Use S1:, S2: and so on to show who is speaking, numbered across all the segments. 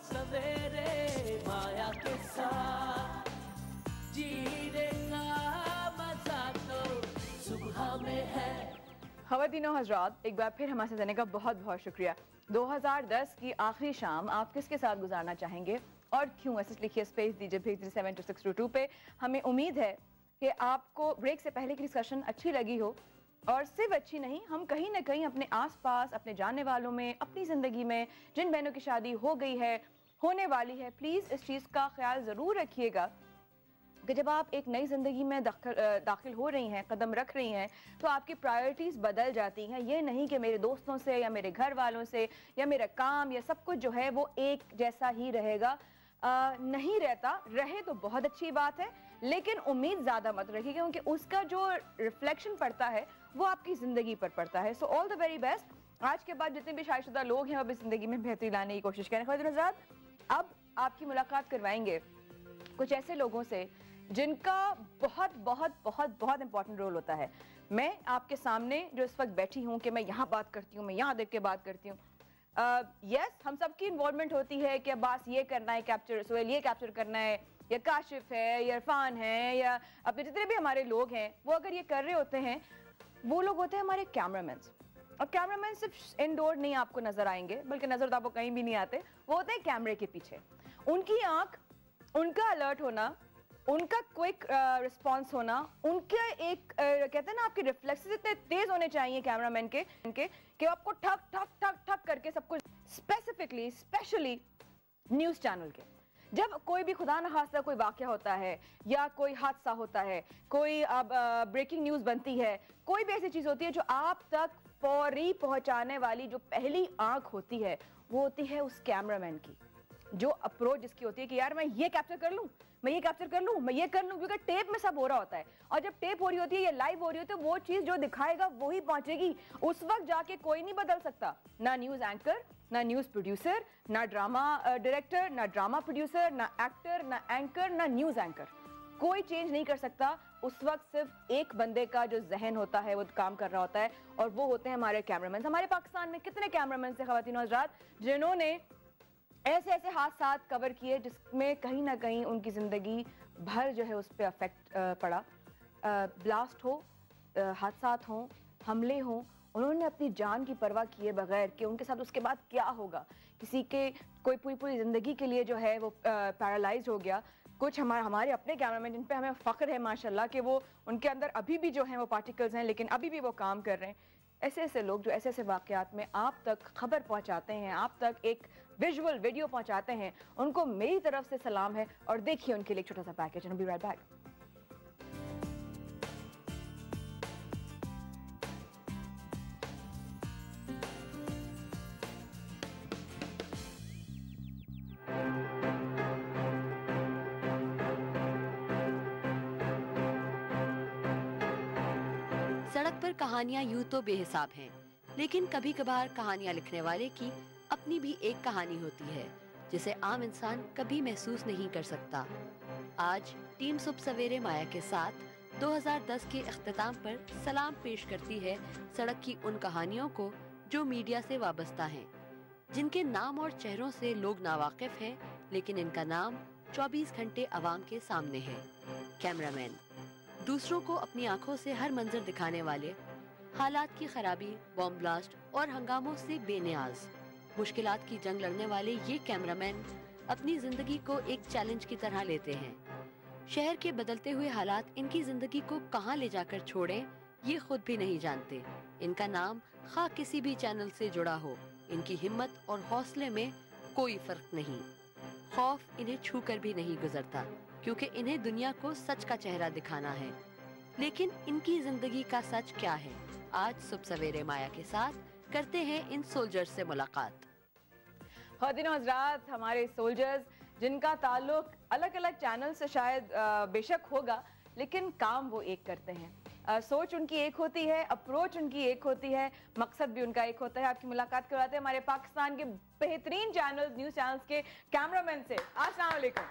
S1: सवेरे माया के साथ जीने का मजा तो सुबह में है।
S2: ख़वातीनो हज़रात, एक बार फिर हमारे साथ रहने का बहुत बहुत शुक्रिया। 2010 की आखिरी शाम आप किसके साथ गुजारना चाहेंगे और क्यों? ऐसे लिखिए, स्पेस दीजिए, भेज 372622 पे। हमें उम्मीद है कि आपको ब्रेक से पहले की डिस्कशन अच्छी लगी हो, और सिर्फ अच्छी नहीं, हम कहीं ना कहीं अपने आसपास, अपने जानने वालों में, अपनी ज़िंदगी में जिन बहनों की शादी हो गई है, होने वाली है, प्लीज़ इस चीज़ का ख्याल ज़रूर रखिएगा कि जब आप एक नई ज़िंदगी में दाखिल हो रही हैं, कदम रख रही हैं, तो आपकी प्रायोरिटीज़ बदल जाती हैं। ये नहीं कि मेरे दोस्तों से या मेरे घर वालों से या मेरा काम या सब कुछ जो है वो एक जैसा ही रहेगा। नहीं रहता, रहे तो बहुत अच्छी बात है, लेकिन उम्मीद ज़्यादा मत रखिए, क्योंकि उसका जो रिफ्लेक्शन पड़ता है वो आपकी ज़िंदगी पर पड़ता है। So all the very best. आज के बाद जितने भी शादीशुदा लोग हैं वो अपनी ज़िंदगी में बेहतरी लाने की कोशिश करें। ख़वातीन हज़रात, अब आपकी मुलाकात करवाएंगे कुछ ऐसे लोगों से जिनका बहुत बहुत बहुत बहुत इंपॉर्टेंट रोल होता है। मैं आपके सामने जो इस वक्त बैठी हूँ कि मैं यहाँ बात करती हूँ, मैं यहाँ देख के बात करती हूँ, यस, हम सबकी इन्वॉल्वमेंट होती है कि बस ये करना है, कैप्चर सोहेल ये कैप्चर करना है, या काशिफ है, या इरफान है, या अपने जितने भी हमारे लोग हैं, वो अगर ये कर रहे होते हैं, वो लोग होते हैं हमारे कैमरामैन। और कैमरामैन सिर्फ इनडोर नहीं आपको नजर आएंगे, बल्कि नजर तो आपको कहीं भी नहीं आते, वो होते हैं कैमरे के पीछे। उनकी आंख, उनका अलर्ट होना, उनका क्विक रिस्पांस होना, उनके एक कहते हैं ना, आपके रिफ्लेक्सेस इतने तेज होने चाहिए कैमरामैन के कि आपको ठक ठक ठक ठक करके सब कुछ, स्पेसिफिकली स्पेशली न्यूज़ चैनल के, जब कोई भी खुदा न खास्ता कोई वाक़या होता है या कोई हादसा होता है, कोई ब्रेकिंग न्यूज़ बनती है, कोई भी ऐसी चीज़ होती है जो आप तक फौरी पहुंचाने वाली जो पहली आंख होती है, वो होती है उस कैमरामैन की। जो अप्रोच जिसकी होती है कि यार मैं ये कैप्चर कर लूं, मैं ये कैप्चर कर लूं, मैं ये कर लूं, क्योंकि टेप में सब हो रहा होता है, और जब टेप हो रही होती है या लाइव हो रही होती है, वो चीज जो दिखाएगा वही पहुंचेगी। उस वक्त जाके कोई नहीं बदल सकता, ना न्यूज एंकर, ना न्यूज प्रोड्यूसर, ना ड्रामा डायरेक्टर, ना ड्रामा प्रोड्यूसर, ना एक्टर, ना एंकर, ना न्यूज एंकर, कोई चेंज नहीं कर सकता। उस वक्त सिर्फ एक बंदे का जो जहन होता है वो काम कर रहा होता है, और वो होते हैं हमारे कैमरामैन। हमारे पाकिस्तान में कितने कैमरामैन से ख़वातीन और हज़रात जिन्होंने ऐसे ऐसे हादसा कवर किए जिसमें कहीं ना कहीं उनकी ज़िंदगी भर जो है उस पर अफेक्ट पड़ा। ब्लास्ट हो, हादसा हो, हमले हों, उन्होंने अपनी जान की परवाह किए बगैर कि उनके साथ उसके बाद क्या होगा। किसी के कोई पूरी पूरी ज़िंदगी के लिए जो है वो पैरालाइज हो गया। कुछ हमारे अपने कैमरामैन जिन पे हमें फ़ख्र है माशाल्लाह कि वो उनके अंदर अभी भी जो हैं वो पार्टिकल्स हैं, लेकिन अभी भी वो काम कर रहे हैं। ऐसे ऐसे लोग जो ऐसे ऐसे वाक़यात में आप तक खबर पहुंचाते हैं, आप तक एक विजुअल वीडियो पहुंचाते हैं, उनको मेरी तरफ से सलाम है। और देखिए उनके लिए एक छोटा सा पैकेज। B right back.
S3: सड़क पर कहानियां यूं तो बेहिसाब हैं, लेकिन कभी कभार कहानियां लिखने वाले की अपनी भी एक कहानी होती है जिसे आम इंसान कभी महसूस नहीं कर सकता। आज टीम सुबह सवेरे माया के साथ 2010 के इख्तिताम पर सलाम पेश करती है सड़क की उन कहानियों को जो मीडिया से वाबस्ता हैं, जिनके नाम और चेहरों से लोग नावाकिफ हैं, लेकिन इनका नाम 24 घंटे अवाम के सामने है। कैमरामैन, दूसरों को अपनी आंखों से हर मंजर दिखाने वाले, हालात की खराबी, बॉम्ब ब्लास्ट और हंगामों से बेनियाज, मुश्किलात की जंग लड़ने वाले ये कैमरामैन अपनी जिंदगी को एक चैलेंज की तरह लेते हैं। शहर के बदलते हुए हालात इनकी जिंदगी को कहां ले जाकर छोड़ें, ये खुद भी नहीं जानते। इनका नाम खा किसी भी चैनल से जुड़ा हो, इनकी हिम्मत और हौसले में कोई फर्क नहीं। खौफ इन्हें छूकर भी नहीं गुजरता, क्योंकि इन्हें दुनिया को सच का चेहरा दिखाना है। लेकिन इनकी जिंदगी का सच क्या है? आज सुबह सवेरे माया के साथ करते हैं इन सोल्जर्स से मुलाकात।
S2: ख़वातीन और हज़रात, हमारे सोल्जर्स जिनका ताल्लुक अलग अलग चैनल से शायद बेशक होगा, लेकिन काम वो एक करते हैं। सोच उनकी एक होती है, अप्रोच उनकी एक होती है, मकसद भी उनका एक होता है। आपकी मुलाकात करवाते हैं हमारे पाकिस्तान के बेहतरीन चैनल, न्यूज़ चैनल्स के कैमरामैन से। अस्सलाम वालेकुम।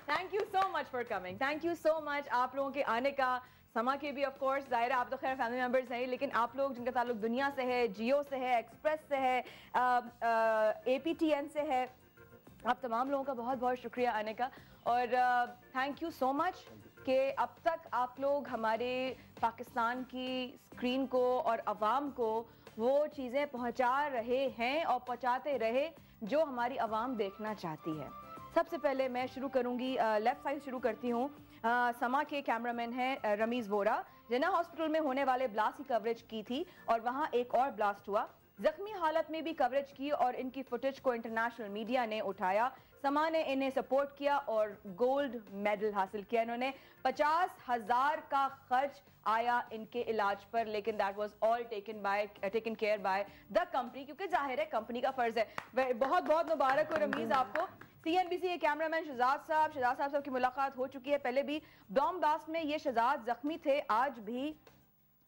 S2: Thank you so much for coming, thank you so much आप लोगों के आने का समा के भी ऑफ कोर्स, जाहिर है आप तो खैर फैमिली मेंबर्स हैं, लेकिन आप लोग जिनका ताल्लुक दुनिया से है, जियो से है, एक्सप्रेस से है, APTN से है, आप तमाम लोगों का बहुत बहुत शुक्रिया आने का। और थैंक यू सो मच कि अब तक आप लोग हमारे पाकिस्तान की स्क्रीन को और अवाम को वो चीज़ें पहुंचा रहे हैं और पहुंचाते रहे जो हमारी अवाम देखना चाहती है। सबसे पहले मैं शुरू करूंगी, लेफ्ट साइड शुरू करती हूँ। समा के कैमरामैन हैं रमीज़ वोरा, जिन्ना हॉस्पिटल में होने वाले ब्लास्ट की कवरेज की थी और वहाँ एक और ब्लास्ट हुआ। जख्मी हालत में भी कवरेज की और इनकी फुटेज को इंटरनेशनल मीडिया ने उठाया। समा ने इन्हें सपोर्ट किया और गोल्ड मेडल हासिल किया। इन्होंने 50,000 का खर्च आया इनके इलाज पर, लेकिन that was all taken care by the company, क्योंकि जाहिर है कंपनी का फर्ज है। बहुत बहुत मुबारक हो रमीज आपको। CNBC के कैमरामैन शहजाद साहब की मुलाकात हो चुकी है पहले भी। बॉम्ब ब्लास्ट में ये शहजाद जख्मी थे, आज भी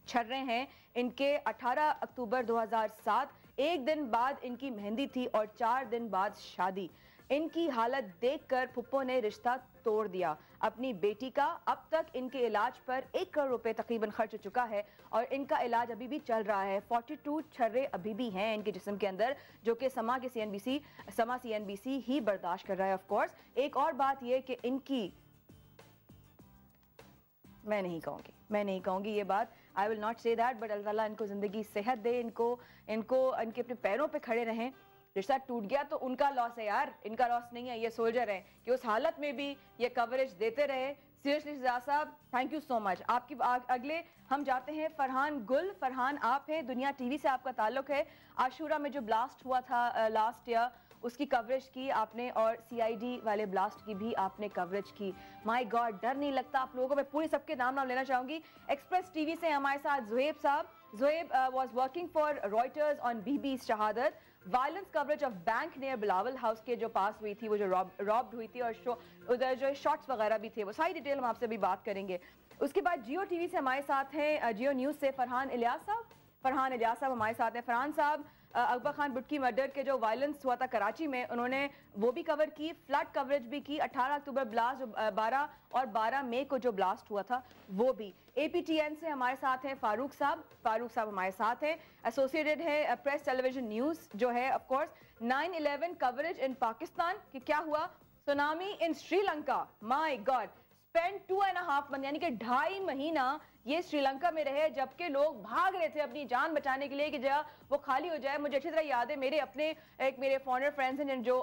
S2: छर रहे हैं। इनके 18 अक्टूबर 2007, एक दिन बाद इनकी मेहंदी थी और 4 दिन बाद शादी। इनकी हालत देखकर फुप्पो ने रिश्ता तोड़ दिया अपनी बेटी का। अब तक इनके इलाज पर 1 करोड़ रुपए तकरीबन खर्च हो चुका है और इनका इलाज अभी भी चल रहा है। 42 छर्रे अभी भी हैं इनके जिस्म के अंदर, जो कि समा CNBC ही बर्दाश्त कर रहा है। ऑफ कोर्स एक और बात यह कि इनकी मैं नहीं कहूँगी ये बात, I will not say that, but अल्लाह ताला इनको ज़िंदगी सेहत दे, इनको इनके अपने पैरों पे खड़े रहें। रिश्ता टूट गया तो उनका लॉस है यार, इनका लॉस नहीं है। ये सोल्जर हैं कि उस हालत में भी ये कवरेज देते रहे। सीरियसली शहजाद साहब, थैंक यू सो मच। आपकी अगले हम जाते हैं फरहान गुल। फरहान, आप हैं, दुनिया टीवी से आपका ताल्लुक है। आशूरा में जो ब्लास्ट हुआ था लास्ट ईयर, उसकी कवरेज की आपने और CID वाले ब्लास्ट की भी आपने कवरेज की। माय गॉड, डर नहीं लगता आप लोगों को? मैं पूरी सबके नाम लेना चाहूंगी। एक्सप्रेस टीवी से हमारे साथ ज़ुहैब साहब। Zuhaib was working for Reuters on Bibi शहादत। Violence coverage of bank near Bilawal house के जो पास हुई थी, वो जो रॉब्ड हुई थी, और उधर जो शॉट्स वगैरह भी थे, वो सारी डिटेल हम आपसे भी बात करेंगे। उसके बाद जियो टीवी से हमारे साथ हैं, जियो न्यूज़ से फरहान इलियास साहब हमारे साथ हैं। फरहान साहब, अकबर खान बुट्टी मर्डर के जो वायलेंस हुआ था कराची में, उन्होंने वो भी कवर की, फ्लड कवरेज भी की। 18 अक्टूबर ब्लास्ट, 12 और 12 मई को जो ब्लास्ट हुआ था वो भी। APTN से हमारे साथ हैं फारूक साहब हमारे साथ हैं। एसोसिएटेड है प्रेस टेलीविजन न्यूज़ जो है। ऑफ कोर्स 9/11 कवरेज इन पाकिस्तान कि क्या हुआ, tsunami in Sri Lanka, my God, spend 2.5 month यानी कि 2.5 महीना ये श्रीलंका में रहे, जबकि लोग भाग रहे थे अपनी जान बचाने के लिए कि जगह वो खाली हो जाए। मुझे अच्छी तरह याद है, मेरे फॉरेनर फ्रेंड्स हैं जो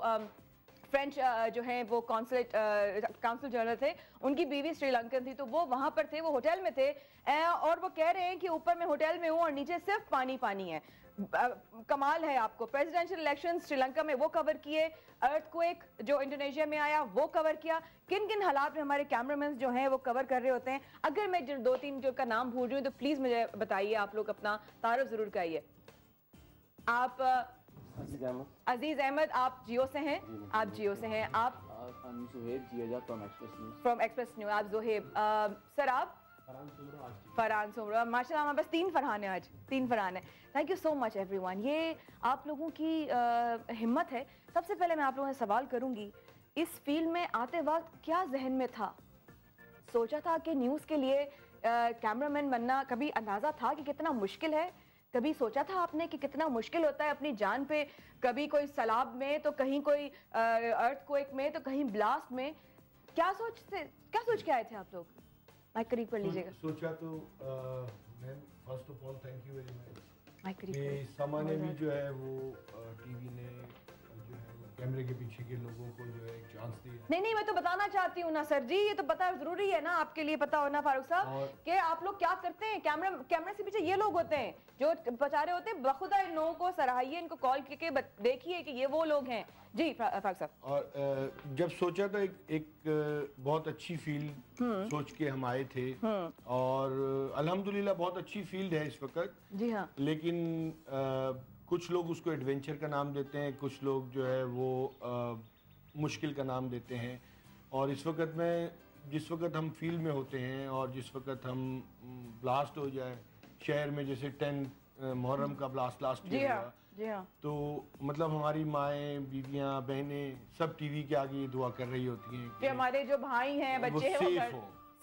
S2: फ्रेंच जो हैं वो काउंसिल जनरल थे, उनकी बीवी श्रीलंकन थी, तो वो वहाँ पर थे, वो होटल में थे और वो कह रहे हैं कि ऊपर मैं होटल में हूँ और नीचे सिर्फ पानी है। कमाल है आपको। प्रेसिडेंशियल इलेक्शन श्रीलंका में वो कवर किए, अर्थक्वेक जो इंडोनेशिया में आया वो कवर किया। किन किन हालात में हमारे कैमरामैन जो हैं वो कवर कर रहे होते हैं। अगर मैं 2-3 जो का नाम भूल रही हूँ तो प्लीज मुझे बताइए, आप लोग अपना तारुफ जरूर करिए। आप अजीज अहमद, आप जियो से हैं? आप जियो से हैं। आप फ्रॉम एक्सप्रेस न्यूज़। आप ज़ुहैब। सर आप? फरहान सुमरा। माशाल्लाह हमारे पास 3 फरहान है, आज 3 फरहान है। Thank you so much everyone. ये आप लोगों की हिम्मत है। सबसे पहले मैं आप लोगों से सवाल करूंगी, इस फील्ड में आते वक्त क्या जहन में था? सोचा था कि न्यूज़ के लिए कैमरामैन बनना, कभी अंदाज़ा था कि कितना मुश्किल है? कभी सोचा था आपने कि कितना मुश्किल होता है अपनी जान पे, कभी कोई सैलाब में तो कहीं कोई अर्थक्वेक में तो कहीं ब्लास्ट में? क्या सोच के आए थे आप लोग? माइक करीब कर लीजिएगा।
S4: सोचा तो मैं first of all thank you very much. समा ने भी जो है वो टीवी ने जो है कैमरे के पीछे के लोगों को जो है एक चांस दिया।
S2: नहीं, मैं तो बताना चाहती हूँ ना सर जी, ये तो पता जरूरी है ना आपके लिए पता होना फारूक साहब कि आप लोग क्या करते हैं। कैमरे से पीछे ये लोग होते हैं जो बचा रहे होते हैं। बखुदा इन लोगों को सराहिए, इनको कॉल करके देखिए कि ये वो लोग हैं। जी फारूक साहब।
S4: और जब सोचा तो एक बहुत अच्छी फील्ड सोच के हम आए थे और अल्हम्दुलिल्लाह बहुत अच्छी फील्ड है इस वक्त। जी हाँ। लेकिन कुछ लोग उसको एडवेंचर का नाम देते हैं, कुछ लोग जो है वो मुश्किल का नाम देते हैं। और इस वक्त में जिस वक्त हम फील्ड में होते हैं और जिस वक्त हम ब्लास्ट हो जाए शहर में, जैसे 10 मुहर्रम का ब्लास्ट लास्ट ईयर हुआ,
S2: जी हाँ,
S4: तो मतलब हमारी माएँ, बीवियाँ, बहनें सब टीवी के आगे दुआ कर रही होती हैं कि
S2: हमारे जो भाई हैं, बच्चे हैं,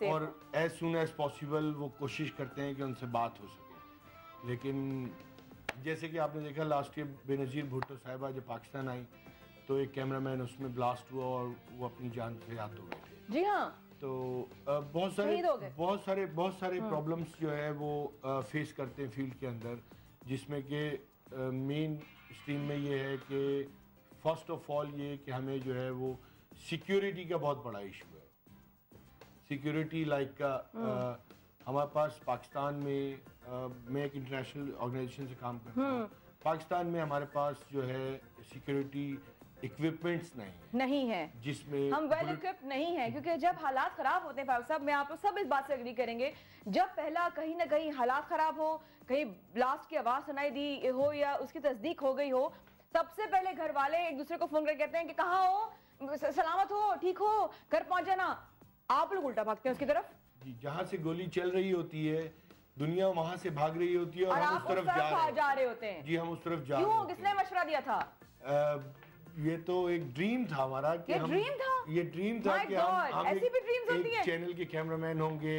S4: और एज सुन एज पॉसिबल वो कोशिश करते हैं कि उनसे बात हो सके। लेकिन जैसे कि आपने देखा लास्ट ईयर बेनज़ीर भुट्टो साहिबा जब पाकिस्तान आई तो एक कैमरामैन उसमें ब्लास्ट हुआ और वो अपनी जान से हाथ हो गए थे।
S2: जी हाँ।
S4: तो बहुत सारे प्रॉब्लम्स जो है वो फेस करते हैं फील्ड के अंदर, जिसमें कि मेन स्ट्रीम में ये है कि फर्स्ट ऑफ ऑल ये कि हमें जो है वो सिक्योरिटी का बहुत बड़ा इशू है। सिक्योरिटी लाइक हमारे पास पाकिस्तान में मैं एक इंटरनेशनल ऑर्गेनाइजेशन से काम करता हूँ, पाकिस्तान में हमारे पास जो है सिक्योरिटी इक्विपमेंट्स नहीं है जिसमें
S2: हम वेल इक्विप्ड नहीं है, क्योंकि जब हालात खराब होते हैं फारूक साहब, मैं आप लोग सब इस बात से एग्री करेंगे, जब पहला कहीं ना कहीं हालात खराब हो, कहीं ब्लास्ट की आवाज सुनाई दी हो या उसकी तस्दीक हो गई हो, सबसे पहले घर वाले एक दूसरे को फोन करके कहते हैं कि कहाँ हो, सलामत हो, ठीक हो, घर पहुंच जाना। आप लोग उल्टा भागते हैं उसकी तरफ।
S4: जी, जहाँ से गोली चल रही होती है दुनिया वहां से भाग रही होती है और हम उस तरफ
S2: जा रहे होते हैं।
S4: जी, हम उस तरफ जा
S2: रहे हैं। किसने मशवरा दिया था?
S4: ये तो एक ड्रीम था हमारा कि
S2: ये ड्रीम था
S4: कि हम एक चैनल के कैमरामैन होंगे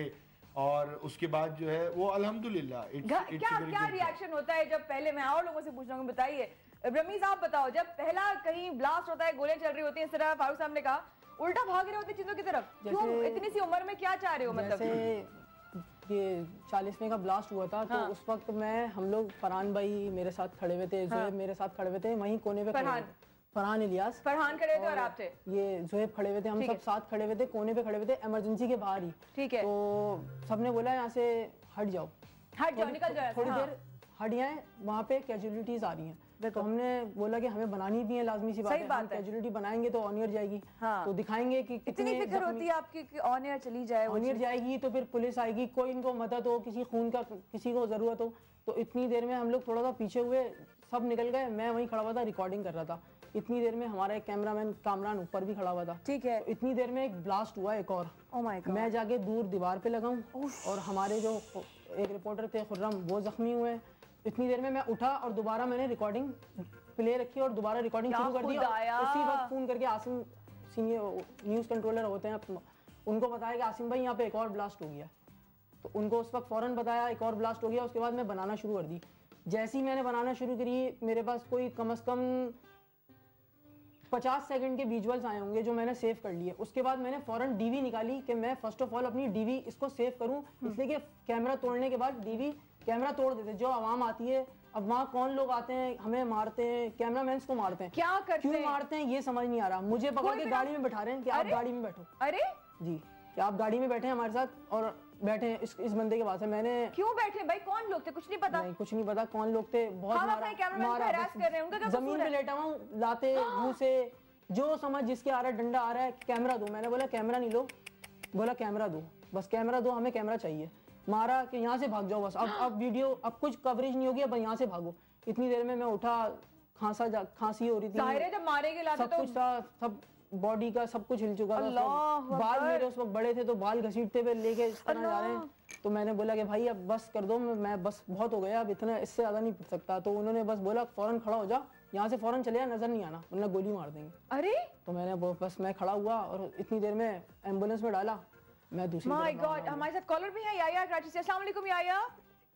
S4: और उसके बाद जो है वो अल्हम्दुलिल्लाह।
S2: क्या रिएक्शन होता है जब पहले, मैं और लोगों से पूछ रहा हूँ, बताइए रमीज आप बताओ, जब पहला कहीं ब्लास्ट होता है, गोलियां चल रही होती हैं, इस तरह फारूक साहब ने कहा, उल्टा भाग रहे होते चीजों की तरफ, क्यों? इतनी सी उम्र में क्या चाह रहे हो? मतलब
S5: ये 40वें का ब्लास्ट हुआ था तो उस वक्त हम लोग फरहान भाई मेरे साथ खड़े हुए थे, ज़ोएब मेरे साथ खड़े हुए थे, वहीं कोने पे फरहान इलियास
S2: खड़े थे और आप थे,
S5: ये ज़ोएब खड़े हुए थे, हम सब साथ खड़े हुए थे, कोने पे खड़े हुए थे, इमरजेंसी के बाहर ही।
S2: ठीक है।
S5: तो सबने बोला यहाँ से हट जाओ,
S2: निकल जाओ,
S5: थोड़ी देर हट जाए, वहाँ पे कैजुअलिटीज आ रही हैं। तो हमने बोला कि हमें बनानी भी है, लाजमी सी बात है, हम कैजुअलिटी बनाएंगे तो ऑन एयर जाएगी। तो दिखाएंगे कि
S2: कितनी फिक्र होती है आपकी कि ऑन एयर चली जाए,
S5: ऑन एयर जाएगी तो फिर पुलिस आएगी, कोई इनको मदद हो, किसी खून का किसी को जरूरत हो। तो इतनी देर में हम लोग थोड़ा सा पीछे हुए, सब निकल गए, मैं वहीं खड़ा हुआ था, रिकॉर्डिंग कर रहा था। इतनी देर में हमारा एक कैमरामैन कामरान ऊपर भी खड़ा हुआ था।
S2: ठीक है।
S5: तो इतनी देर में एक ब्लास्ट हुआ एक और।
S2: ओह माय गॉड।
S5: मैं जाके दूर दीवार पे लगा हूँ और हमारे जो एक रिपोर्टर थे खुर्रम, वो जख्मी हुए। इतनी देर में मैं उठा और दोबारा मैंने रिकॉर्डिंग प्ले रखी और दोबारा रिकॉर्डिंग शुरू कर दी। उसी वक्त फोन करके आसिम सीनियर न्यूज़ कंट्रोलर होते हैं, उनको बताया कि आसिम भाई यहाँ पे एक और ब्लास्ट हो गया। तो उनको उस वक्त फ़ौरन बताया एक और ब्लास्ट हो गया। उसके बाद मैं बनाना शुरू कर दी। जैसे ही मैंने बनाना शुरू करी, मेरे पास कोई कम से कम 50 सेकंड के विजुअल्स आए होंगे जो मैंने सेव कर लिए। उसके बाद मैंने फ़ौरन डीवी निकाली कि मैं फर्स्ट ऑफ ऑल अपनी डीवी इसको सेव करूं, इसलिए कि कैमरा तोड़ने के बाद डीवी कैमरा तोड़ देते, जो आवाम आती है, अब वहाँ कौन लोग आते हैं, हमें मारते हैं, कैमरामैन्स को मारते हैं,
S2: क्या करते हैं,
S5: क्यों मारते हैं ये समझ नहीं आ रहा। मुझे पकड़ के गाड़ी में बैठा रहे हैं कि आप गाड़ी में बैठो।
S2: अरे
S5: जी, कि आप गाड़ी में बैठे हैं हमारे साथ और बैठे हैं इस बंदे के पास है। मैंने
S2: क्यों बैठे भाई, कौन लोग थे? कुछ नहीं पता।
S5: नहीं, कुछ नहीं पता कौन लोग थे। बहुत मारा, जमीन पे लेटा हुआ, लाते मुंह से जो समझ जिसके आ रहा है, डंडा आ रहा है, कैमरा दो। मैंने बोला कैमरा नहीं लो, बोला कैमरा दो, बस कैमरा दो, हमें कैमरा चाहिए। मारा कि यहाँ से भाग जाओ बस, अब वीडियो, अब कुछ कवरेज नहीं होगी, अब यहाँ से भागो। इतनी देर में मैं उठा, खांसी हो रही थी,
S2: जाहिर है जब मारेंगे
S5: सब कुछ था, सब बॉडी का सब कुछ हिल चुका था। बाल मेरे उस वक्त बड़े थे तो बाल घसीटते हुए लेके इस तरह जा रहे हैं। तो मैंने बोला कि भाई अब बस कर दो, मैं बस बहुत हो गया, अब इतना इससे ज्यादा नहीं पिट सकता। तो उन्होंने बस बोला फौरन खड़ा हो जा, यहाँ से फौरन चले जा, नजर नहीं आना वरना गोली मार देंगे।
S2: अरे
S5: तो मैंने बस मैं खड़ा हुआ और इतनी देर में एम्बुलेंस में डाला। मैं दूसरी
S2: माय गॉड, हमारे साथ कॉलर भी है याया कराची से। अस्सलाम वालेकुम याया।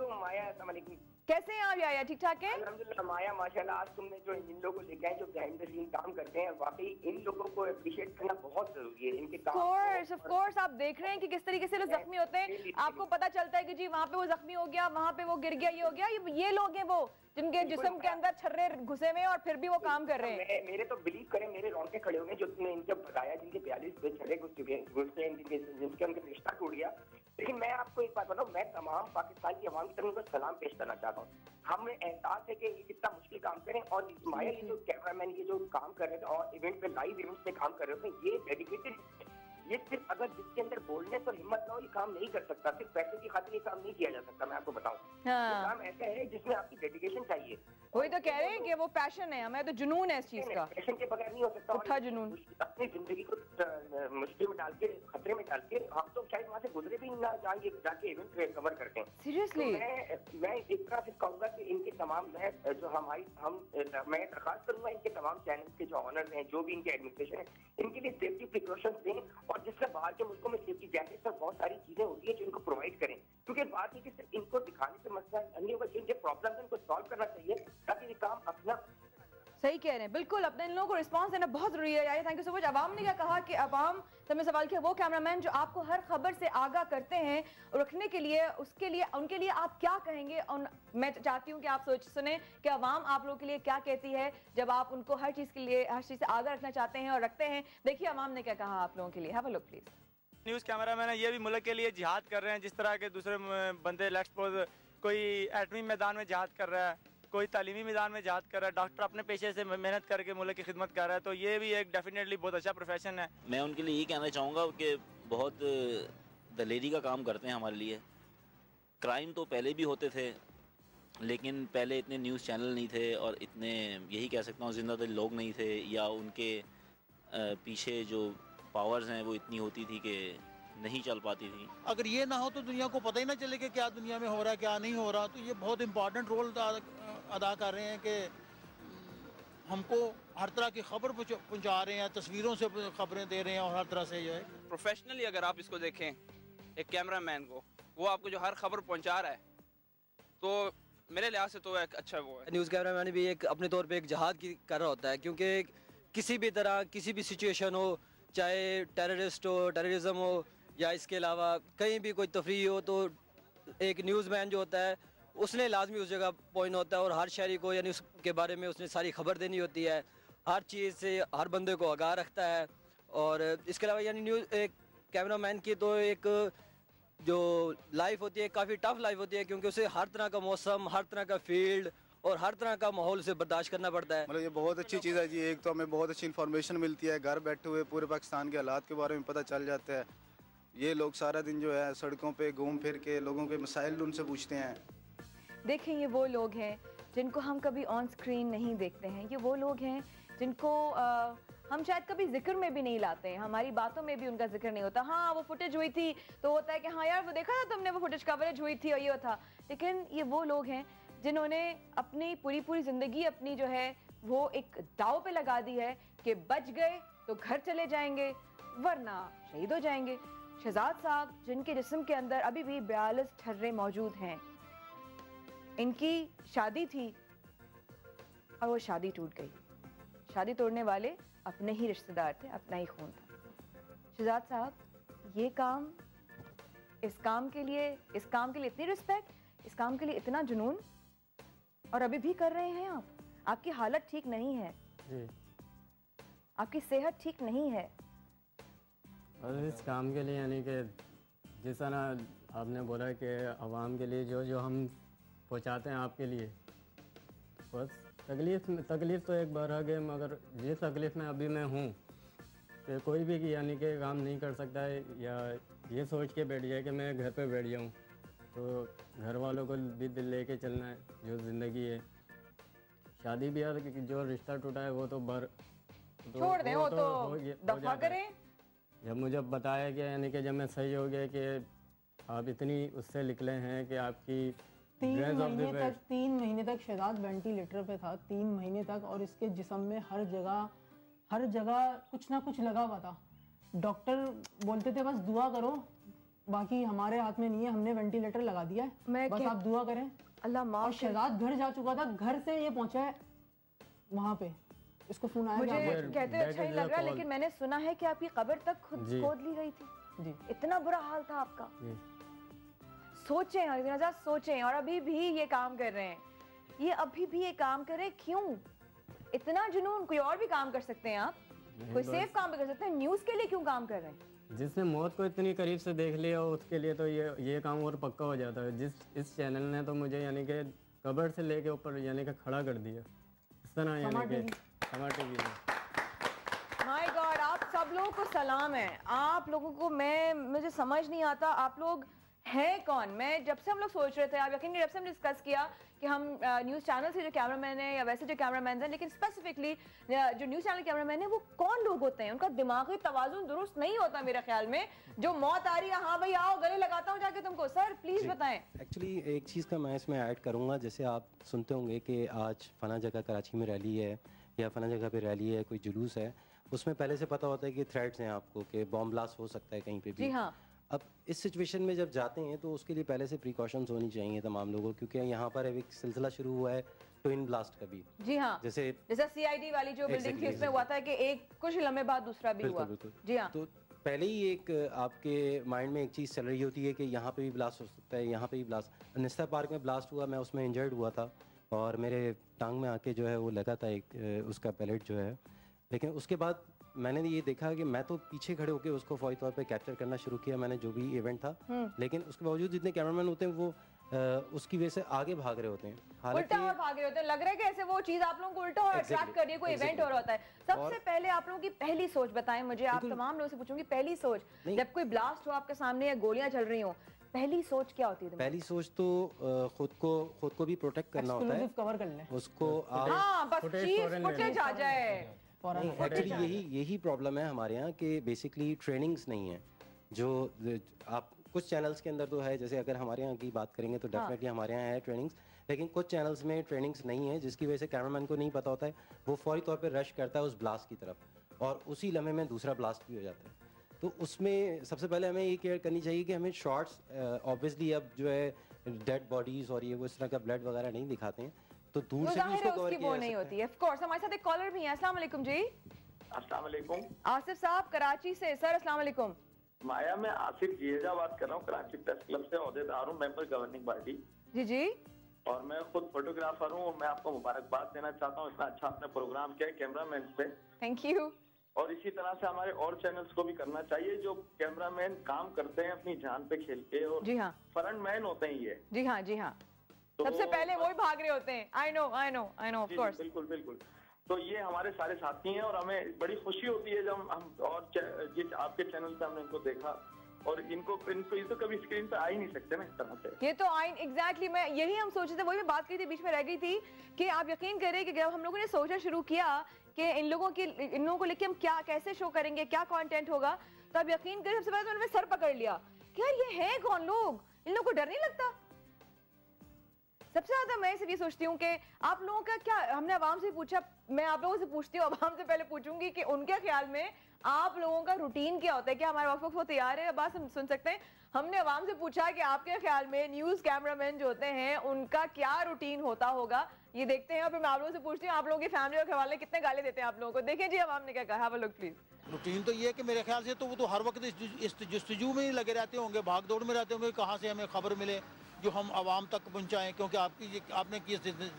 S6: माया, अस्सलाम वालेकुम।
S2: कैसे हैं आप याया, ठीक ठाक है?
S6: अल्हम्दुलिल्लाह माया, माशाल्लाह। आज तुमने जो इन लोगों को लेके आए जो बिहाइंड द सीन काम करते हैं, वाकई इन लोगों को अप्रिशिएट करना बहुत जरूरी है। इनके काम
S2: ऑफ कोर्स आप देख रहे हैं कि किस तरीके से लोग जख्मी होते हैं। आपको पता चलता है कि जी वहाँ पे वो जख्मी हो गया, वहाँ पे वो गिर गया, ये हो गया, ये लोग हैं वो जिनके जिस्म के अंदर छर्रे घुसे हुए और फिर भी वो काम कर रहे हैं।
S6: मेरे तो बिलीव करें, मेरे रोंगटे खड़े हुए जो तुमने इनके बताया, जिनके 42 छर्रे घुस चुके, जिनके उनका रिश्ता टूट गया। लेकिन मैं आपको एक बात बताऊं, मैं तमाम पाकिस्तान की आवाम की तरफ उनको सलाम पेश करना चाहता हूँ। हमें एहसास है कि ये कितना मुश्किल काम करें, और माया ये जो कैमरामैन ये जो काम कर रहे थे और इवेंट पे लाइव इवेंट्स पे काम कर रहे थे, ये डेडिकेटेड, ये सिर्फ अगर जिसके अंदर बोलने और हिम्मत ना हो, ये काम नहीं कर सकता। सिर्फ पैसे की खातिर ये काम नहीं किया जा सकता। मैं आपको बताऊं, ये काम ऐसा है जिसमें आपकी डेडिकेशन चाहिए।
S2: वही तो कह रहे हैं कि वो पैशन है, हमें तो जुनून है इस चीज का।
S6: पैशन के बगैर नहीं हो सकता।
S2: उठा जुनून,
S6: अपनी जिंदगी को मुश्किल में डाल के, खतरे में डाल के, हम तो शायद वहाँ से गुजरे भी ना जाएंगे, जाके इवेंट कवर करते हैं।
S2: सीरियसली
S6: मैं एक तरह से कहूंगा कि इनके तमाम मैं दरखास्त करूंगा इनके तमाम चैनल के जो ऑनर हैं, जो भी इनके एडमिनिस्ट्रेशन है, इनके लिए सेफ्टी प्रिकॉशंस दें और जिस तरह बाहर के मुल्कों में सेफ्टी जैकेट्स और बहुत सारी चीजें होती है जो इनको प्रोवाइड करें, क्योंकि बात है कि सिर्फ इनको दिखाने से मसला नहीं होगा, जिनके प्रॉब्लम है उनको सॉल्व करना चाहिए ताकि ये काम अपना।
S2: सही कह रहे हैं, बिल्कुल अपने इन लोगों को रिस्पांस देना बहुत जरूरी है यार। Thank you so much. अवाम ने क्या कहा कि अवाम से हमने सवाल किया वो कैमरामैन जो आपको हर खबर से आगाह करते हैं रखने के लिए, उसके लिए उनके लिए आप क्या कहेंगे? और मैं चाहती हूँ कि आप सुने कि अवाम आप लोगों के लिए क्या कहती है जब आप उनको हर चीज़ के लिए, हर चीज़ से आगाह रखना चाहते हैं और रखते हैं। देखिए अवाम ने क्या कहा आप लोगों के लिए। Have a look please.
S7: News cameraman है, ये भी मुल्क के लिए जिहाद कर रहे हैं, जिस तरह के दूसरे बंदे लेट्स सपोज कोई एटमी मैदान में जिहाद कर रहा है, कोई तालीमी मैदान में जिहाद कर रहा है, डॉक्टर अपने पेशे से मेहनत करके मुल्क की खिदमत कर रहा है, तो ये भी एक डेफिनेटली बहुत अच्छा प्रोफेशन है।
S8: मैं उनके लिए ये कहना चाहूँगा कि बहुत दलेरी का काम करते हैं हमारे लिए। क्राइम तो पहले भी होते थे, लेकिन पहले इतने न्यूज़ चैनल नहीं थे और इतने, यही कह सकता हूँ, जिंदादिल लोग नहीं थे, या उनके पीछे जो पावर्स हैं वो इतनी होती थी कि नहीं चल पाती थी। अगर ये ना हो तो दुनिया को पता ही ना चले कि क्या दुनिया में हो रहा है, क्या नहीं हो रहा। तो ये बहुत इम्पोर्टेंट रोल अदा कर रहे हैं कि हमको हर तरह की खबर पहुंचा रहे हैं, तस्वीरों से खबरें दे रहे हैं और हर तरह से जो है
S9: प्रोफेशनली अगर आप इसको देखें, एक कैमरामैन को, वो आपको जो हर खबर पहुंचा रहा है, तो मेरे लिहाज से तो एक अच्छा वो है।
S10: न्यूज़ कैमरामैन भी एक अपने तौर पे एक जहाद की कर रहा होता है, क्योंकि किसी भी तरह किसी भी सिचुएशन हो, चाहे टेररिस्ट हो, टेररिज्म हो, या इसके अलावा कहीं भी कोई तफरीह हो, तो एक न्यूज़मैन जो होता है उसने लाजमी उस जगह पहुंचना होता है और हर शहरी को यानी उसके बारे में उसने सारी खबर देनी होती है, हर चीज़ से हर बंदे को आगाह रखता है। और इसके अलावा यानी न्यूज़ एक कैमरामैन की तो एक जो लाइफ होती है काफ़ी टफ लाइफ होती है, क्योंकि उसे हर तरह का मौसम, हर तरह का फील्ड और हर तरह का माहौल से बर्दाश्त करना पड़ता है।
S11: मतलब ये बहुत अच्छी चीज़ है जी। एक तो हमें बहुत अच्छी इन्फॉर्मेशन मिलती है, घर बैठे हुए पूरे पाकिस्तान के हालात के बारे में पता चल जाता है। ये लोग सारा दिन जो है सड़कों पे घूम फिर के लोगों के मसाइल उनसे पूछते हैं।
S2: देखें ये वो लोग हैं जिनको हम कभी ऑन स्क्रीन नहीं देखते हैं, ये वो लोग हैं जिनको हम शायद कभी जिक्र में भी नहीं लाते हैं, हमारी बातों में भी उनका जिक्र नहीं होता। हाँ वो फुटेज हुई थी तो होता है कि हाँ यार वो देखा था तुमने, वो फुटेज कवरेज हुई थी और ये था। लेकिन ये वो लोग हैं जिन्होंने अपनी पूरी ज़िंदगी अपनी जो है वो एक दाव पे लगा दी है कि बच गए तो घर चले जाएंगे वरना शहीद हो जाएंगे। शहजाद साहब जिनके जिस्म के अंदर अभी भी 42 ठर्रे मौजूद हैं, इनकी शादी थी और वो शादी टूट गई। शादी तोड़ने वाले अपने ही रिश्तेदार थे, अपना ही खून था। शहजाद साहब ये काम, इस काम के लिए इतनी रिस्पेक्ट, इस काम के लिए इतना जुनून, और अभी भी कर रहे हैं आप। आपकी हालत ठीक नहीं है जी, आपकी सेहत ठीक नहीं है।
S12: और इस काम के लिए यानी कि जिस तरह आपने बोला कि आवाम के लिए जो हम पहुंचाते हैं आपके लिए, बस तकलीफ़ तो एक बार आ गए, मगर जिस तकलीफ़ में अभी मैं हूँ कि कोई भी यानी कि काम नहीं कर सकता है, या ये सोच के बैठ जाए कि मैं घर पे बैठ जाऊँ, तो घर वालों को भी दिल लेके चलना है। जो ज़िंदगी है, शादी ब्याह जो रिश्ता टूटा है वो तो
S2: छोड़ दें, वो तो दफा करें।
S12: जब मुझे बताया गया यानी कि जब मैं सही हो गया कि आप इतनी उससे निकले हैं कि आपकी
S5: 3 महीने तक शहजाद वेंटिलेटर पे था, 3 महीने तक, और इसके जिस्म में हर जगह कुछ ना कुछ लगा हुआ था। डॉक्टर बोलते थे बस दुआ करो, बाकी हमारे हाथ में नहीं है, हमने वेंटिलेटर लगा दिया है, बस आप दुआ करें।
S2: अल्लाह माफ।
S5: और शहजाद घर जा चुका था, घर से ये पहुंचा है वहाँ पे, इसको फोन आया।
S2: मुझे कहते हुए अच्छा नहीं लग रहा, लेकिन मैंने सुना है कि आपकी कब्र तक खुद खोद ली गई थी जी। इतना बुरा हाल था आपका। सोचें, सोचें, और अभी भी ये काम कर रहे हैं, ये अभी भी ये काम कर रहे हैं। क्यों इतना जुनून? कोई और भी काम कर सकते हैं आप, कोई सेफ काम भी कर सकते हैं, न्यूज़ के लिए क्यों काम कर रहे हैं?
S12: जिसने मौत को इतनी करीब से देख लिया उसके लिए तो ये काम और पक्का हो जाता है। इस चैनल ने तो मुझे यानी कि कब्र से लेके ऊपर यानी कि खड़ा कर दिया इस तरह, यानी कि टमाटर भी
S2: माय गॉड, आप सब लोगों को सलाम है। आप लोगों को मुझे समझ नहीं आता आप लोग हैं कौन। मैं जब से हम लोग सोच रहे थे, आप यकीन नहीं, जब से हम डिस्कस किया कि हम न्यूज़ चैनल से जो कैमरामैन है या वैसे जो कैमरामैन हैं, लेकिन स्पेसिफिकली जो न्यूज़ चैनल कैमरामैन है वो कौन लोग होते हैं, उनका दिमागी तवाज़ुन दुरुस्त नहीं होता मेरे ख्याल में। जो मौत आ रही है, हाँ भाई आओ गले लगाता हूँ जाके तुमको, सर प्लीज़ बताएं।
S13: एक्चुअली एक चीज़ का मैं इसमें ऐड करूँगा, जैसे आप सुनते होंगे कि आज फला जगह कराची में रैली है या फला जगह पे रैली है, कोई जुलूस है, उसमें पहले से पता होता है कि थ्रेट्स हैं आपको कि बॉम्ब ब्लास्ट हो सकता है कहीं पे भी।
S2: जी हाँ।
S13: अब इस सिचुएशन में जब जाते हैं तो उसके लिए पहले से प्रिकॉशंस होनी चाहिए तमाम लोगों, क्योंकि यहाँ पर एक सिलसिला शुरू हुआ है ट्विन ब्लास्ट का भी।
S2: जी हाँ,
S13: जैसे
S2: CID वाली जो बिल्डिंग थी उसमें हुआ था कि एक कुछ लम्हे बाद दूसरा भी हुआ। जी हाँ,
S13: तो पहले ही एक आपके माइंड में एक चीज़ चल रही होती है कि यहाँ पे भी ब्लास्ट हो सकता है, यहाँ पे भी ब्लास्ट। निस्ता पार्क में ब्लास्ट हुआ, मैं उसमें इंजर्ड हुआ था और मेरे टांग में आके जो है वो लगा था एक उसका पैलेट जो है। लेकिन उसके बाद मैंने ये देखा कि मैं तो पीछे खड़े होकर उसको फौरी तौर पे कैप्चर करना शुरू किया, मैंने जो भी इवेंट था। लेकिन उसके बावजूद जितने कैमरामैन होते हैं वो उसकी वजह से आगे भाग रहे होते हैं,
S2: उल्टा और भाग रहे होते हैं। लग रहा है कि ऐसे वो चीज आप लोगों को उल्टा और अट्रैक्ट कर रही है, कोई इवेंट हो रहा होता है। सबसे पहले आप लोगों की पहली सोच बताएं मुझे, आप तमाम लोगों से पूछूंगी पहली सोच जब कोई ब्लास्ट हो आपके सामने या गोलियां चल रही हो, पहली सोच क्या होती है?
S13: पहली सोच तो खुद को भी प्रोटेक्ट करना होता है,
S5: कवर कर लें
S13: उसको।
S2: हाँ, बस फुटेज आ जाए।
S13: एक्चुअली यही प्रॉब्लम है हमारे यहाँ कि बेसिकली ट्रेनिंग्स नहीं है। जो आप कुछ चैनल्स के अंदर तो है, जैसे अगर हमारे यहाँ की बात करेंगे तो डेफिनेटली हमारे यहाँ है ट्रेनिंग्स, लेकिन कुछ चैनल्स में ट्रेनिंग्स नहीं है, जिसकी वजह से कैमरामैन को नहीं पता होता है, वो फौरी तौर पे रश करता है उस ब्लास्ट की तरफ और उसी लम्हे में दूसरा ब्लास्ट भी हो जाता है। तो उसमें सबसे पहले हमें ये केयर करनी चाहिए कि हमें शॉट्स ऑब्वियसली अब जो है डेड बॉडीज और ये वो इस तरह का ब्लड वगैरह नहीं दिखाते हैं, तो दूर से भी उसको कवर किया
S2: नहीं होती है। ऑफ कोर्स हमारे साथ एक कॉलर भी है। अस्सलाम वालेकुम जी।
S14: अस्सलाम वालेकुम।
S2: आसिफ साहब कराची से। सर अस्सलाम वालेकुम।
S14: माया, मैं आसिफ जिएजा बात कर रहा हूँ, कराची प्रेस क्लब से ओहदेदार हूँ, मेंबर गवर्निंग पार्टी।
S2: जी जी।
S14: और मैं खुद फोटोग्राफर हूँ और मैं आपको मुबारकबाद देना चाहता हूँ, इतना अच्छा आपने प्रोग्राम किया है कैमरामैन पे।
S2: Thank you.
S14: और इसी तरह से हमारे और चैनल्स को भी करना चाहिए, जो कैमरामैन काम करते हैं अपनी जान पे खेल के, और
S2: जी हाँ,
S14: फ्रंट मैन होते हैं ये।
S2: जी हाँ जी हाँ, सबसे पहले वो ही भाग रहे होते हैं। आई नो ऑफ कोर्स।
S14: बिल्कुल बिल्कुल। तो ये हमारे सारे साथी हैं और हमें बड़ी खुशी होती है जब हम और ये आपके चैनल पे हमने इनको देखा, और इनको ये तो कभी स्क्रीन पे आ ही नहीं सकते ना इस तरह से।
S2: ये तो एग्जैक्टली मैं यही हम सोचे थे, वही मैं बात की थी, बीच में रह गई थी कि आप यकीन करें कि जब हम लोगों ने सोचना शुरू किया कि इन लोगों को लेके हम क्या कैसे शो करेंगे, क्या कंटेंट होगा, तो आप यकीन करें सबसे पहले तो उन्होंने सर पकड़ लिया कि यार ये है कौन लोग, इन लोगों को डर नहीं लगता। सबसे ज्यादा मैं सिर्फ ये सोचती हूँ कि आप लोगों का क्या, हमने आवाम से पूछा, मैं आप लोगों से पूछती हूँ, आवाम से पहले पूछूंगी कि उनके ख्याल में आप लोगों का रूटीन क्या होता है, क्या हमारे वक्त वो तैयार है, बात हम सुन सकते हैं। हमने आवाम से पूछा कि आपके ख्याल में न्यूज कैमरामैन जो होते हैं उनका क्या रूटीन होता होगा, ये देखते हैं। और फिर मैं आप लोगों से पूछती हूँ आप लोगों की फैमिली और हवाले कितने गाली देते हैं आप लोगों को। देखें जी आवाम ने क्या कहा, have a look please.
S15: Routine तो ये है कि मेरे ख्याल से तो वो तो हर वक्त इस जस्तजू में ही लगे रहते होंगे, भाग दौड़ में रहते होंगे, कहाँ से हमें खबर मिले जो हम आवाम तक पहुँचाएं, क्योंकि आपने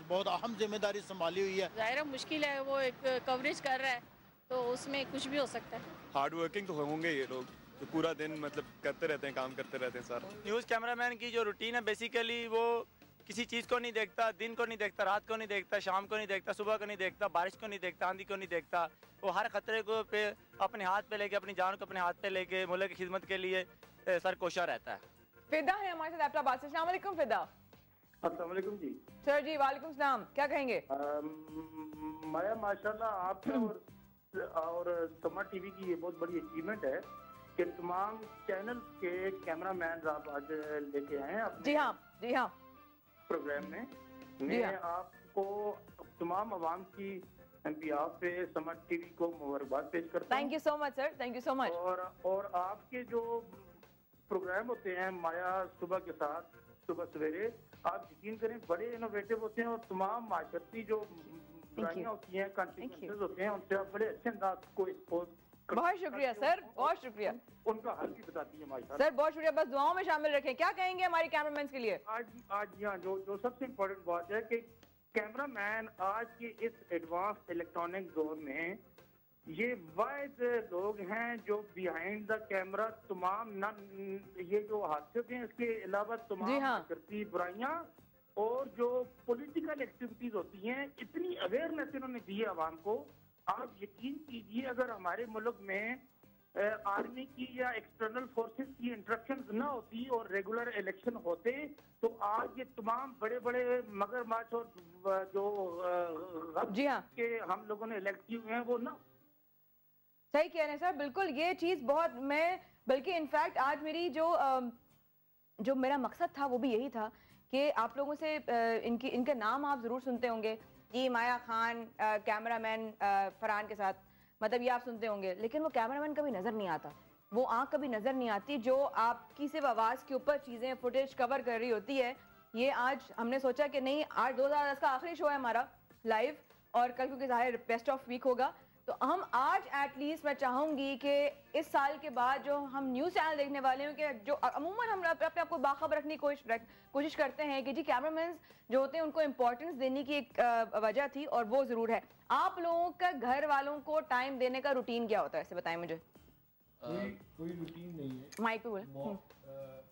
S15: बहुत अहम जिम्मेदारी संभाली हुई है।
S16: जाहिर है मुश्किल है, वो एक कवरेज कर रहा है तो उसमें कुछ भी हो सकता है।
S17: हार्ड वर्किंग तो होंगे ये लोग, तो पूरा दिन मतलब करते रहते हैं, काम करते रहते हैं सर।
S7: न्यूज़ कैमरामैन की जो रूटीन है बेसिकली वो किसी चीज़ को नहीं देखता, दिन को नहीं देखता, रात को नहीं देखता, शाम को नहीं देखता, सुबह को नहीं देखता, बारिश को नहीं देखता, आंधी को नहीं देखता। वो हर खतरे को पे अपने हाथ पे लेके, अपनी जान को अपने हाथ पे लेके मुल्क की खिदमत के लिए सरकोशा रहता है।
S2: फिदा है हमारे साथ एबटाबाद से। अस्सलाम वालेकुम फिदा।
S14: अस्सलाम वालेकुम जी।
S2: सर जी वालेकुम सलाम, क्या कहेंगे?
S14: माया माशाल्लाह आपका और समा टीवी की ये बहुत बड़ी अचीवमेंट है कि तमाम चैनल के कैमरामैन आप आज लेके आए हैं।
S2: जी हाँ
S14: प्रोग्राम में मैं आपको तमाम आवाम की बिहाफ पे समा टीवी को मुबारकबाद पेश करता हूं।
S2: Thank you so much sir, thank you so much.
S14: और आपके जो प्रोग्राम होते हैं माया सुबह के साथ, सुबह सवेरे, आप यकीन करें बड़े इनोवेटिव होते हैं और तमाम माशरती जो बुराइयां होती हैं, कॉन्सिक्वेंसेस होते हैं, उनसे आप बड़े अच्छे अंदाज को एक्सपोज।
S2: बहुत शुक्रिया सर, बहुत शुक्रिया।
S14: उनका हल भी बताती है माशा
S2: सर, बहुत शुक्रिया। बस दुआओं में शामिल रखें। क्या कहेंगे हमारे कैमरामैन के लिए?
S14: आज यहाँ जो सबसे इम्पोर्टेंट बात है कि कैमरामैन आज के इस एडवांस इलेक्ट्रॉनिक दौर में ये वाइज लोग हैं जो बिहाइंड द कैमरा तमाम ये जो हादसे हैं इसके अलावा तमाम करती बुराइयां और जो पॉलिटिकल एक्टिविटीज होती हैं, इतनी अवेयरनेस इन्होंने दी है आवाम को। आप यकीन कीजिए अगर हमारे मुल्क में आर्मी की या एक्सटर्नल फोर्सेस की इंस्ट्रक्शंस ना होती और रेगुलर इलेक्शन होते तो आज ये तमाम बड़े बड़े मगरमच्छ और जो के हम लोगों ने इलेक्ट किए हुए हैं वो ना।
S2: सही कह रहे हैं सर, बिल्कुल ये चीज बहुत, मैं बल्कि इनफैक्ट आज मेरी जो मेरा मकसद था वो भी यही था कि आप लोगों से इनका नाम आप जरूर सुनते होंगे, जी माया खान कैमरामैन फरहान के साथ मतलब ये आप सुनते होंगे, लेकिन वो कैमरामैन कभी नजर नहीं आता, वो आंख कभी नजर नहीं आती जो आपकी सिर्फ आवाज के ऊपर चीजें फुटेज कवर कर रही होती है। ये आज हमने सोचा कि नहीं, आज 2010 का आखिरी शो है हमारा लाइव, और कल क्योंकि जाहिर बेस्ट ऑफ वीक होगा, तो हम आज एटलीस्ट मैं चाहूंगी कि इस साल के बाद जो हम न्यूज़ चैनल देखने वाले हैं, कि जो अमूमन हम अपने आप को बाखबर रखने की कोशिश करते हैं कि जी कैमरामैन जो होते हैं उनको इम्पोर्टेंस देने की एक वजह थी, और वो ज़रूर है। आप लोगों का घर वालों को टाइम देने का रूटीन क्या होता है, ऐसे बताएं मुझे।
S4: कोई रूटीन नहीं है।
S2: माइक पे बोले।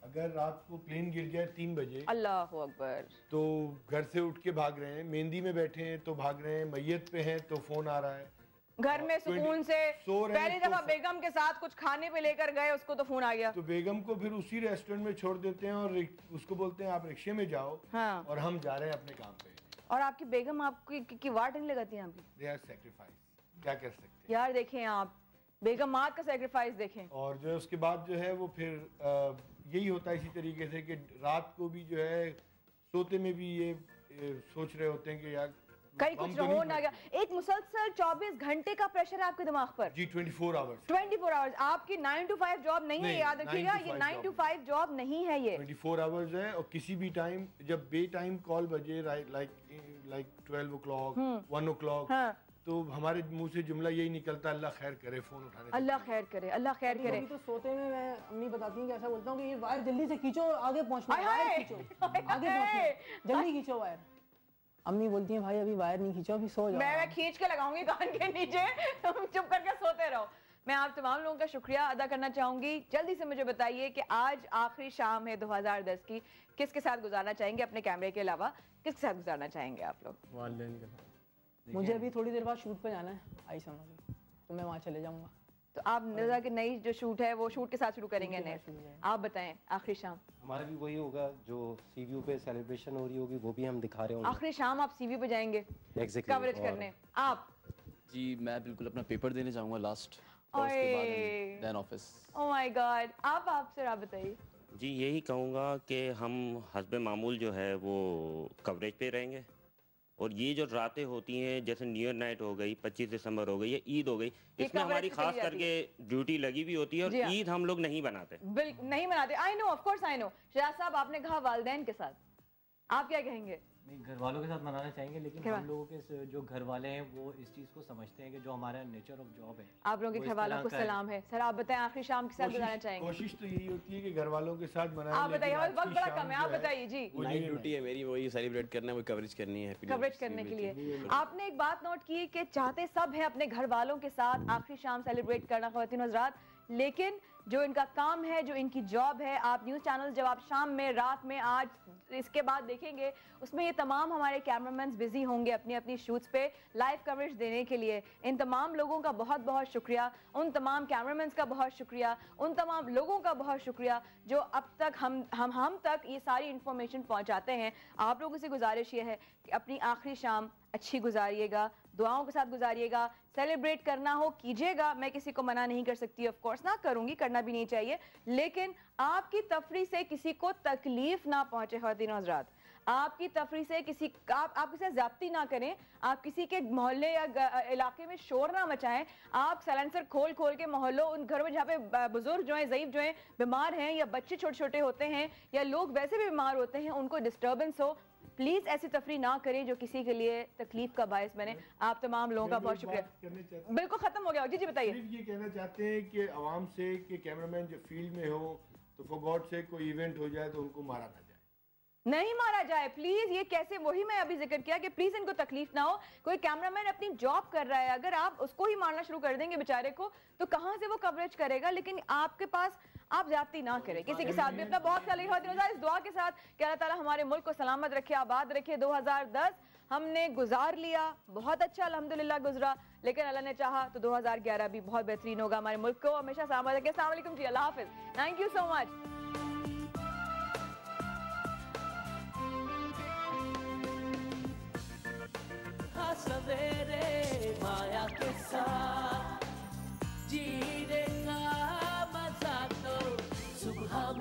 S4: अगर रात को प्लेन गिर जाए 3 बजे,
S2: अल्लाह अकबर, तो
S4: घर से उठ के भाग रहे हैं, मेहंदी में बैठे हैं तो भाग रहे हैं, मैयत पे हैं तो फोन आ रहा है,
S2: घर में सुकून से पहली दफा बेगम के साथ कुछ खाने पे लेकर गए, उसको तो फोन आ गया,
S4: तो बेगम को फिर उसी रेस्टोरेंट में छोड़ देते हैं और उसको बोलते हैं आप रिक्शे में जाओ।
S2: हाँ।
S4: और हम जा रहे हैं अपने काम पे।
S2: और आपकी बेगम आपकी वाट नहीं लगाती है आपकी?
S4: दे आर सैक्रिफाइस, क्या कर सकते हैं
S2: यार। देखें आप बेगम मात का सैक्रिफाइस देखें।
S4: और जो है उसके बाद जो है वो फिर यही होता है इसी तरीके से कि रात को भी जो है सोते में भी ये सोच रहे होते हैं कि यार
S2: कहीं कुछ हो ना गया। एक मुसलसल 24 घंटे का प्रेशर है आपके दिमाग पर
S4: जी। 24 आवर्स
S2: 24 आवर्स आपकी 9 to 5 जॉब नहीं है, याद रखिएगा, ये 9 to 5 जॉब नहीं है, ये
S4: 24 आवर्स है। और किसी भी टाइम जब बे टाइम कॉल बजे लाइक 12 o'clock 1 o'clock, तो हमारे मुंह से जुमला यही निकलता है अल्लाह खैर करे, फोन उठाने,
S2: अल्लाह खैर करे, अल्लाह खैर करे।
S5: तो सोते में मैं अम्मी बताती हूँ कि ऐसा बोलता हूँ कि ये वायर जल्दी से खींचो, आगे पहुँचना है, वायर खींचो, आगे पहुँचना, जल्दी खींचो वायर। अम्मी बोलती हैं भाई अभी वायर नहीं खींचो, अभी सो जाओ।
S2: मैं खींच के लगाऊंगी कान के नीचे, तुम चुप करके सोते रहो। मैं आप तमाम लोगों का शुक्रिया अदा करना चाहूंगी। जल्दी से मुझे बताइए कि आज आखिरी शाम है 2010 की, किसके साथ गुजारना चाहेंगे अपने कैमरे के अलावा, किसके साथ गुजारना चाहेंगे आप लोग?
S12: वालिदैन के साथ।
S5: मुझे अभी थोड़ी देर बाद शूट पे जाना है, आई समझ, तो मैं वहाँ चले जाऊँगा।
S2: तो आप नज़ा की नई जो शूट है वो शूट के साथ शुरू करेंगे ने? आप बताएं आखिरी शाम।
S13: हमारा भी वही होगा, जो सीव्यू पे सेलिब्रेशन हो रही होगी वो भी हम दिखा रहे होंगे।
S2: आखिरी शाम आप सीव्यू पे जाएंगे कवरेज करने। आप?
S18: जी मैं बिल्कुल अपना पेपर देने जाऊंगा लास्ट, और उसके बाद then office.
S2: Oh my God. आप सर आप बताइए।
S19: जी यही कहूँगा कि हम हस्बे मामूल जो है वो कवरेज पे रहेंगे, और ये जो रातें होती हैं जैसे न्यू ईयर नाइट हो गई, 25 दिसंबर हो गई या ईद हो गई, इसमें हमारी खास करके ड्यूटी लगी भी होती है, और ईद हम लोग नहीं बनाते,
S2: बिल्कुल नहीं बनाते। I know, of course I know. Shahzad sahab आपने कहा वालिदैन के साथ, आप क्या कहेंगे?
S20: नहीं, घर वालों के साथ मनाना चाहेंगे, लेकिन हम लोगों के जो घर वाले हैं वो इस चीज़ को समझते हैं कि जो हमारा नेचर ऑफ जॉब है।
S2: आप लोगों के घर वालों को सलाम है। सर आप बताएं आखिरी शाम के साथ गुजारना चाहेंगे?
S4: कोशिश तो यही होती है कि घर वालों के साथ मनाएं।
S2: आप बताइए, वक्त बड़ा कम है, आप बताइए जी।
S18: नाइट ड्यूटी है मेरी, वही सेलिब्रेट करना है, वही कवरेज करनी है,
S2: कवरेज करने के लिए। आपने एक बात नोट की कि चाहते सब है अपने घर वालों के साथ आखिरी शाम सेलिब्रेट करना ख्वातीन हज़रात, लेकिन जो इनका काम है, जो इनकी जॉब है, आप न्यूज़ चैनल जब आप शाम में, रात में, आज इसके बाद देखेंगे, उसमें ये तमाम हमारे कैमरामैन बिजी होंगे अपनी अपनी शूट्स पे लाइव कवरेज देने के लिए। इन तमाम लोगों का बहुत बहुत शुक्रिया, उन तमाम कैमरामैन का बहुत शुक्रिया, उन तमाम लोगों का बहुत शुक्रिया जो अब तक हम तक ये सारी इंफॉर्मेशन पहुंचाते हैं। आप लोगों से गुजारिश ये है कि अपनी आखिरी शाम अच्छी गुजारिएगा, दुआओं के साथ गुजारिएगा, सेलिब्रेट करना हो कीजिएगा, मैं किसी को मना नहीं कर सकती, ऑफ कोर्स ना करूंगी, करना भी नहीं चाहिए, लेकिन आपकी तफरी से किसी को तकलीफ ना पहुंचे ख्वातीन हज़रात। आपकी तफरी से किसी आप किसी से ज़्यादती ना करें, आप किसी के मोहल्ले या इलाके में शोर ना मचाएं, आप साइलेंसर खोल के मोहल्लों उन घरों में जहाँ पे बुजुर्ग जो हैं, ज़ईफ जो हैं, बीमार हैं, या बच्चे छोटे छोटे होते हैं, या लोग वैसे भी बीमार होते हैं, उनको डिस्टर्बेंस हो, प्लीज ऐसी तफरी ना करें जो किसी के लिए तकलीफ का बायस बने। आप तमाम लोगों का बहुत शुक्रिया। बिल्कुल खत्म हो गया, जी बताइए।
S4: ये कहना चाहते हैं कि आवाम से कि कैमरामैन जो फील्ड में हो तो फॉर गॉड से कोई इवेंट हो जाए तो उनको मारा ना जाए,
S2: नहीं मारा जाए प्लीज। ये कैसे, वही मैं अभी जिक्र किया कि प्लीज इनको तकलीफ ना हो। कोई कैमरामैन अपनी जॉब कर रहा है, अगर आप उसको ही मारना शुरू कर देंगे बेचारे को, तो कहां से वो कवरेज करेगा? लेकिन आपके पास आप ज्यादती ना करें किसी के साथ भी। अपना बहुत ख्याल रखिए इस दुआ के साथ कि अल्लाह ताला हमारे मुल्क को सलामत रखे, आबाद रखे। 2010 हमने गुजार लिया, बहुत अच्छा अल्हम्दुलिल्लाह गुजरा, लेकिन अल्लाह ने चाहा तो 2011 भी बहुत बेहतरीन होगा। हमारे मुल्क को हमेशा सलामत रखे। अस्सलाम वालेकुम जी, अल्लाह हाफिज, थैंक यू सो मच।
S1: सवेरे माया के साथ जीने का मजा तो सुबह में